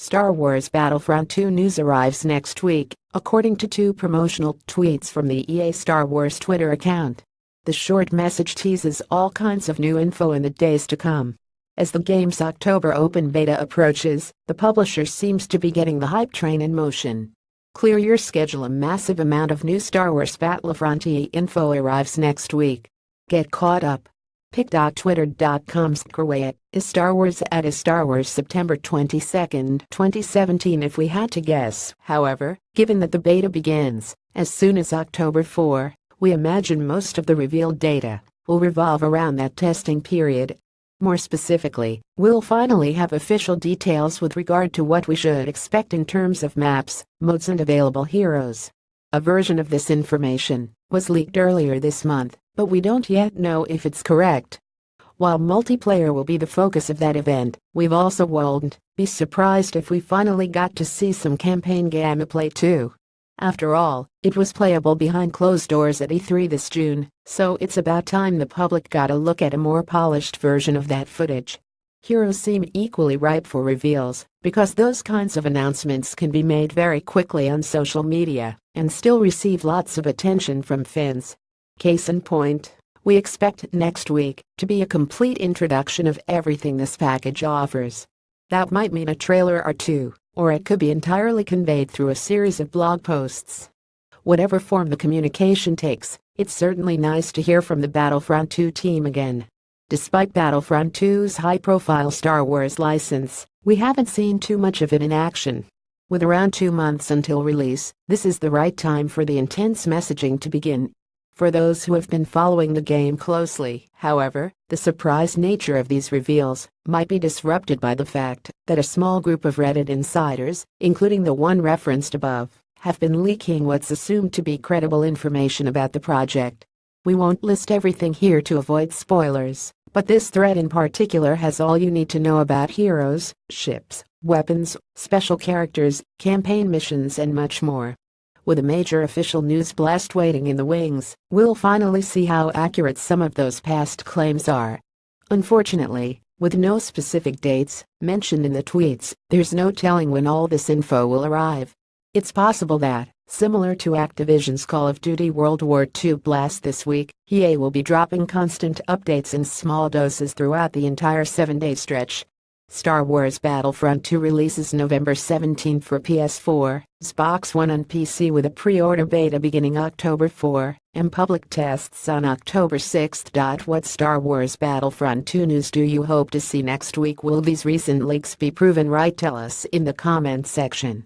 Star Wars Battlefront 2 news arrives next week, according to two promotional tweets from the EA Star Wars Twitter account. The short message teases all kinds of new info in the days to come. As the game's October open beta approaches, the publisher seems to be getting the hype train in motion. Clear your schedule. A massive amount of new Star Wars Battlefront EA info arrives next week. Get caught up. pic.twitter.com/. Is Star Wars September 22, 2017 if we had to guess. However, given that the beta begins as soon as October 4, we imagine most of the revealed data will revolve around that testing period. More specifically, we'll finally have official details with regard to what we should expect in terms of maps, modes and available heroes. A version of this information was leaked earlier this month, but we don't yet know if it's correct. While multiplayer will be the focus of that event, we've also won't be surprised if we finally got to see some campaign gameplay too. After all, it was playable behind closed doors at E3 this June, so it's about time the public got a look at a more polished version of that footage. Heroes seem equally ripe for reveals, because those kinds of announcements can be made very quickly on social media and still receive lots of attention from fans. Case in point, we expect next week to be a complete introduction of everything this package offers. That might mean a trailer or two, or it could be entirely conveyed through a series of blog posts. Whatever form the communication takes, it's certainly nice to hear from the Battlefront 2 team again. Despite Battlefront 2's high-profile Star Wars license, we haven't seen too much of it in action. With around 2 months until release, this is the right time for the intense messaging to begin. For those who have been following the game closely, however, the surprise nature of these reveals might be disrupted by the fact that a small group of Reddit insiders, including the one referenced above, have been leaking what's assumed to be credible information about the project. We won't list everything here to avoid spoilers, but this thread in particular has all you need to know about heroes, ships, weapons, special characters, campaign missions and much more. With a major official news blast waiting in the wings, we'll finally see how accurate some of those past claims are. Unfortunately, with no specific dates mentioned in the tweets, there's no telling when all this info will arrive. It's possible that, similar to Activision's Call of Duty World War II blast this week, EA will be dropping constant updates in small doses throughout the entire 7-day stretch. Star Wars Battlefront 2 releases November 17 for PS4, Xbox One and PC with a pre-order beta beginning October 4, and public tests on October 6. What Star Wars Battlefront 2 news do you hope to see next week? Will these recent leaks be proven right? Tell us in the comments section.